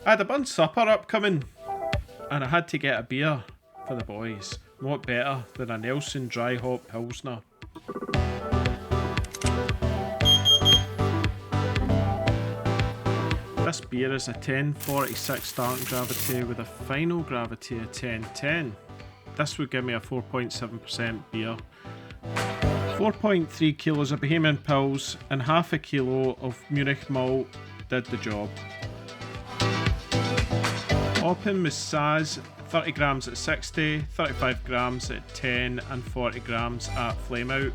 I had a Burns supper upcoming, and I had to get a beer for the boys. What better than a Nelson dry hop Pilsner? This beer is a 1046 starting gravity with a final gravity of 1010. This would give me a 4.7% beer. 4.3 kilos of Bohemian Pils and half a kilo of Munich malt did the job. Hopping was Saaz, 30 grams at 60, 35 grams at 10 and 40 grams at flame out.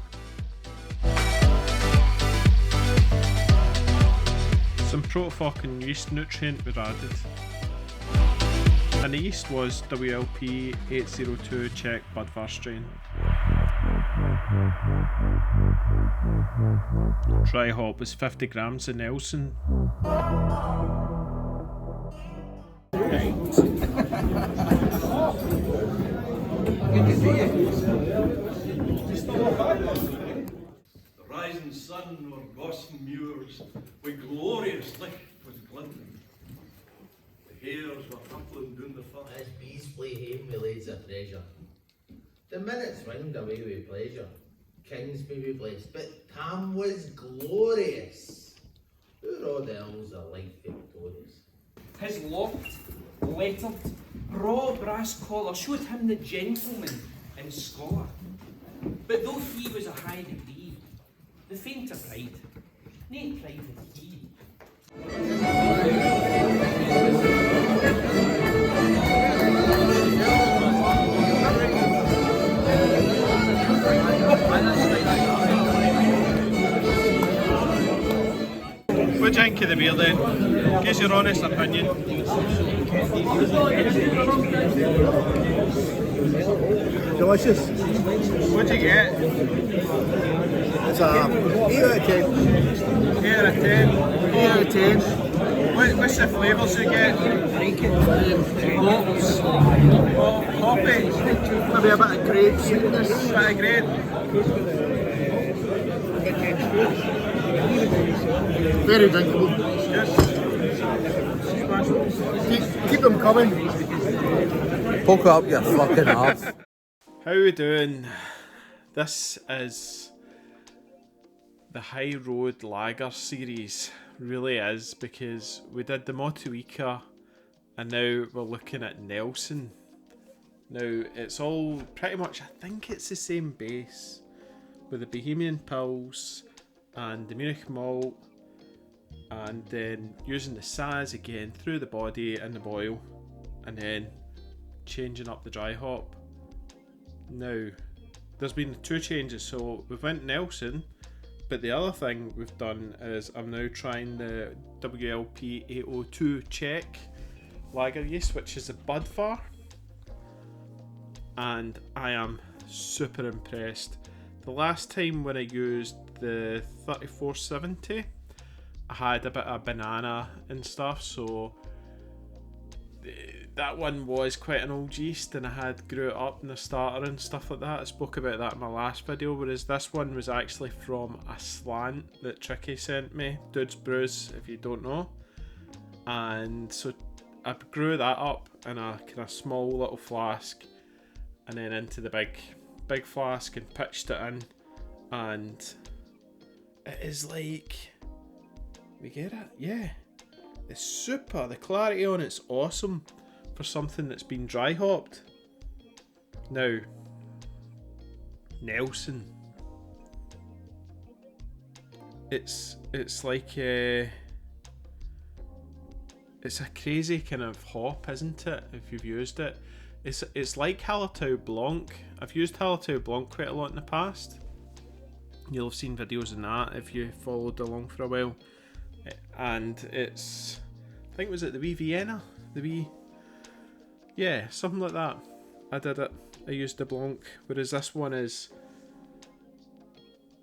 Some protophylline and yeast nutrient were added. And the yeast was WLP 802 Czech Budvar strain. Dry hop was 50 grams of Nelson. The rising sun o'er Gossan muirs, with glorious licht was glinting. The hares were huffling down the firth. As bees flee hame with lades of treasure, the minutes winged away with pleasure. Kings may be blessed, but Tam was glorious. Who rode elves are like victorious? His locked, lettered, raw brass collar showed him the gentleman and scholar. But though he was a high degree, the fainter pride, nay pride had he. What drink of the beer then? Give us your honest opinion. Delicious. What'd you get? It's a 8 out of 10. 8 out of 10. 8 out of 10. What's the flavours you get? Malts. Hoppy. Maybe a bit of grape sweetness. Bit of grape. Very drinkable. Keep them coming. Poke up your fucking arse. How we doing? This is the High Road Lager series. Really is, because we did the Motueka and now we're looking at Nelson. Now it's all pretty much, I think it's the same base with the Bohemian Pils and the Munich malt, and then using the Saaz again through the body and the boil, and then changing up the dry hop. Now there's been 2 changes, so we've went Nelson, but the other thing we've done is I'm now trying the WLP 802 Czech lager yeast, which is a Budvar, and I am super impressed. The last time when I used the 3470, I had a bit of banana and stuff, so that one was quite an old yeast and I had grew it up in the starter and stuff like that. I spoke about that in my last video, whereas this one was actually from a slant that Tricky sent me, Dude's Brews if you don't know. And so I grew that up in a kind of small little flask and then into the big flask and pitched it in, and it is like, we get it, yeah, it's super, the clarity on it's awesome for something that's been dry hopped. Now Nelson, it's like it's a crazy kind of hop, isn't it, if you've used it. It's like Hallertau Blanc. I've used Hallertau Blanc quite a lot in the past. You'll have seen videos on that if you followed along for a while. And it's, I think, was it the wee Vienna? Yeah, something like that. I did it. I used the Blanc, whereas this one is,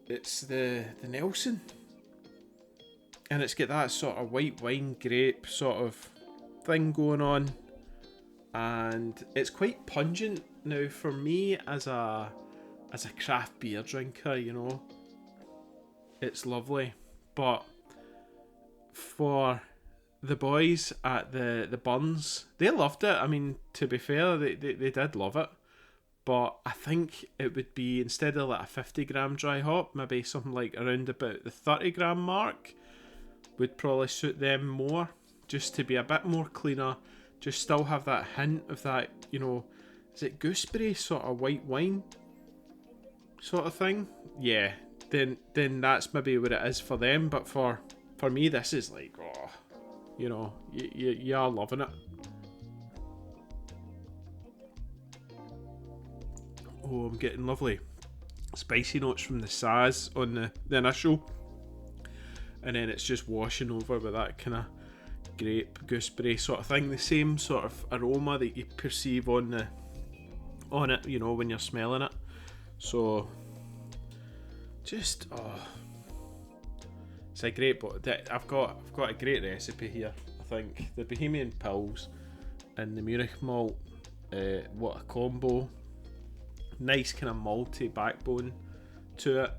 it's the Nelson. And it's got that sort of white wine grape sort of thing going on. And it's quite pungent. Now for me as a craft beer drinker, you know, it's lovely, but for the boys at the Burns, they loved it. I mean, to be fair, they did love it. But I think it would be, instead of like a 50 gram dry hop, maybe something like around about the 30 gram mark would probably suit them more, just to be a bit more cleaner, just still have that hint of that, you know, is it gooseberry sort of white wine sort of thing? Yeah, then that's maybe what it is for them, but for me this is like, oh, you know, you are loving it. Oh, I'm getting lovely spicy notes from the Saaz on the initial, and then it's just washing over with that kind of grape gooseberry sort of thing, the same sort of aroma that you perceive on it, you know, when you're smelling it. So just, oh, it's a great, but I've got a great recipe here. I think the Bohemian Pils and the Munich malt, what a combo. Nice kind of malty backbone to it.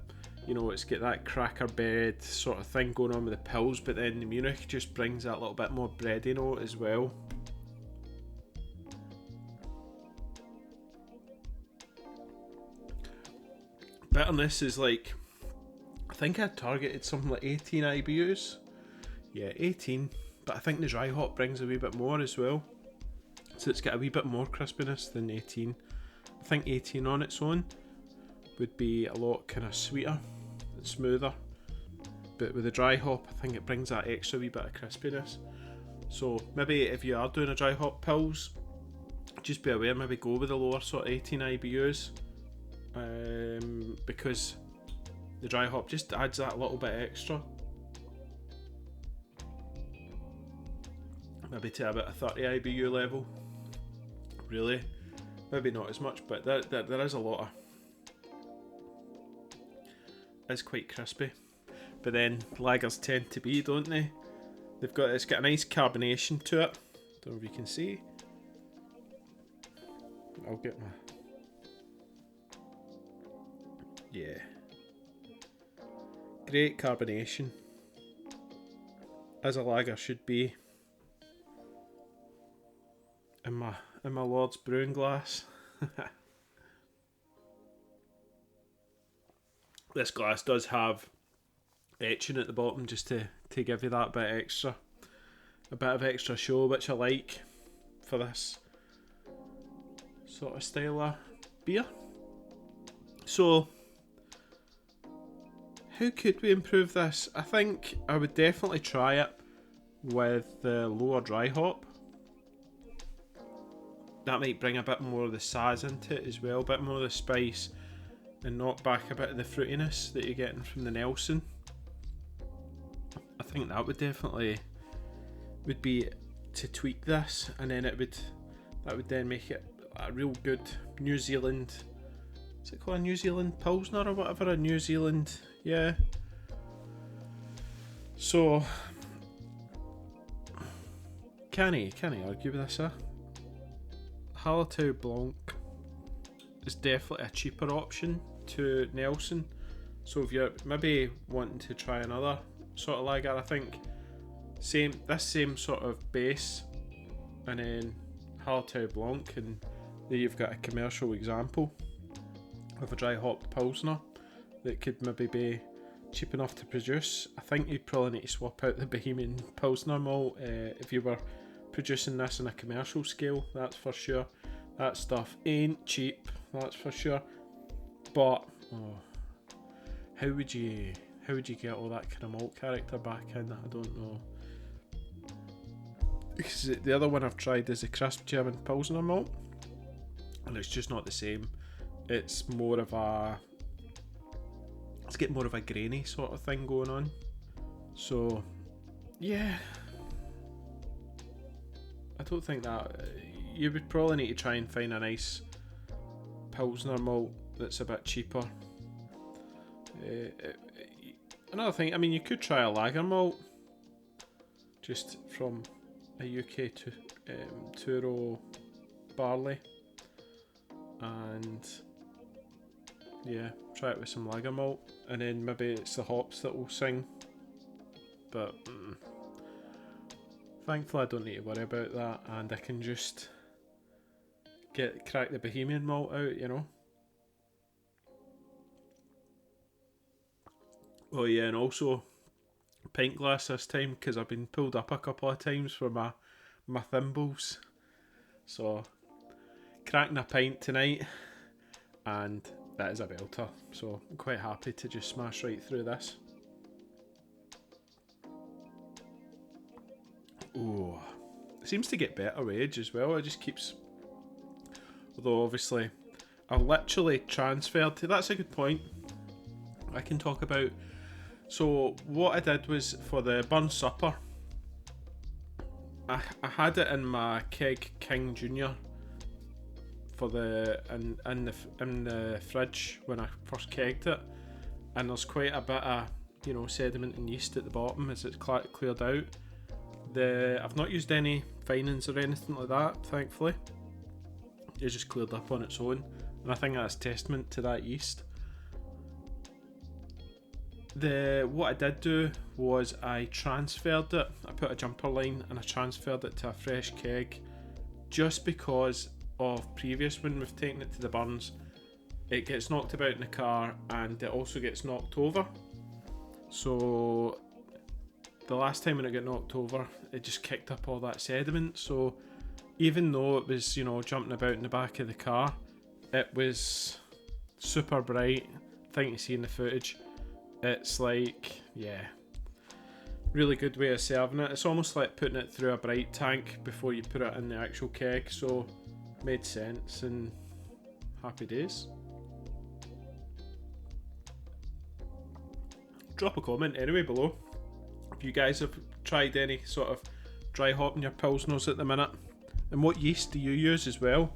You know, it's got that cracker bed sort of thing going on with the Pils, but then the Munich just brings that little bit more bready note as well. Bitterness is like, I think I targeted something like 18 IBUs. Yeah, 18, but I think the dry hop brings a wee bit more as well. So it's got a wee bit more crispiness than 18. I think 18 on its own would be a lot kind of sweeter and smoother, but with the dry hop I think it brings that extra wee bit of crispiness. So maybe if you are doing a dry hop Pils, just be aware, maybe go with the lower sort of 18 IBUs, because the dry hop just adds that little bit extra. Maybe to about a 30 IBU level, really. Maybe not as much, but there is a lot of... It's quite crispy. But then lagers tend to be, don't they? It's got a nice carbonation to it. Don't know if you can see. I'll get my... Yeah. Great carbonation. As a lager should be. In my Lord's brewing glass. This glass does have etching at the bottom just to give you that bit extra. A bit of extra show, which I like for this sort of style of beer. So, how could we improve this? I think I would definitely try it with the lower dry hop. That might bring a bit more of the Saaz into it as well, a bit more of the spice, and knock back a bit of the fruitiness that you're getting from the Nelson. I think that would definitely be to tweak this, and then that would then make it a real good New Zealand. Is it called a New Zealand Pilsner or whatever? A New Zealand, yeah. So can I argue with this? Hallertau Blanc is definitely a cheaper option to Nelson. So if you're maybe wanting to try another sort of lager, I think this same sort of base, and then Hallertau Blanc, and there you've got a commercial example of a dry hopped Pilsner that could maybe be cheap enough to produce. I think you'd probably need to swap out the Bohemian Pilsner malt if you were producing this on a commercial scale, that's for sure. That stuff ain't cheap, that's for sure. But how would you get all that kind of malt character back in? I don't know. Because the other one I've tried is a crisp German Pilsner malt, and it's just not the same. It's getting more of a grainy sort of thing going on. So yeah, I don't think that you would probably need to try and find a nice Pilsner malt that's a bit cheaper. Another thing, I mean, you could try a lager malt just from a UK Turo barley, and yeah, try it with some lager malt, and then maybe it's the hops that will sing. But thankfully I don't need to worry about that, and I can just crack the Bohemian malt out, you know. Oh yeah, and also pint glass this time, because I've been pulled up a couple of times for my thimbles. So cracking a pint tonight, and that is a belter. So I'm quite happy to just smash right through this. Oh, it seems to get better with age as well. It just keeps, although obviously I've literally transferred to, that's a good point I can talk about. So what I did was, for the Burns supper, I had it in my keg King Junior for the in the fridge when I first kegged it, and there's quite a bit of, you know, sediment and yeast at the bottom as it's cleared out. I've not used any finings or anything like that, thankfully. It's just cleared up on its own, and I think that's testament to that yeast. What I did do was I transferred it. I put a jumper line and I transferred it to a fresh keg, just because of previous, when we've taken it to the Burns, it gets knocked about in the car and it also gets knocked over. So the last time when it got knocked over, it just kicked up all that sediment. So even though it was, you know, jumping about in the back of the car, it was super bright. Thing to see in the footage. It's like, yeah, really good way of serving it. It's almost like putting it through a bright tank before you put it in the actual keg, so made sense, and happy days. Drop a comment anyway below if you guys have tried any sort of dry hopping your Pilsners at the minute, and what yeast do you use as well.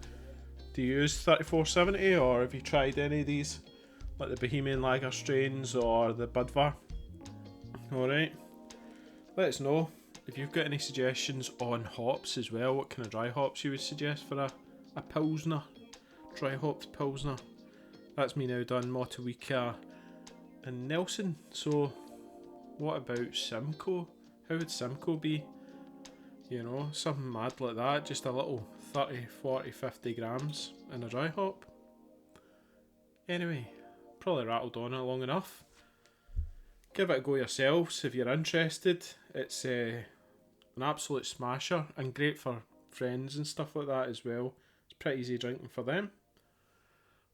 Do you use 3470, or have you tried any of these, like the Bohemian lager strains or the Budvar? Alright, let us know if you've got any suggestions on hops as well. What kind of dry hops you would suggest for a Pilsner, dry hopped Pilsner. That's me now done Motueka and Nelson. So what about Simcoe? How would Simcoe be? You know, something mad like that, just a little 30, 40, 50 grams in a dry hop. Anyway, probably rattled on it long enough. Give it a go yourselves if you're interested. It's an absolute smasher and great for friends and stuff like that as well. It's pretty easy drinking for them.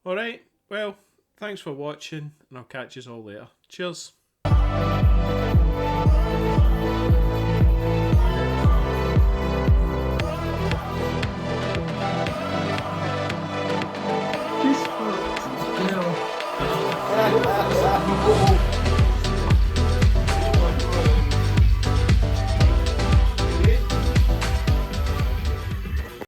Alright, well, thanks for watching, and I'll catch you all later. Cheers.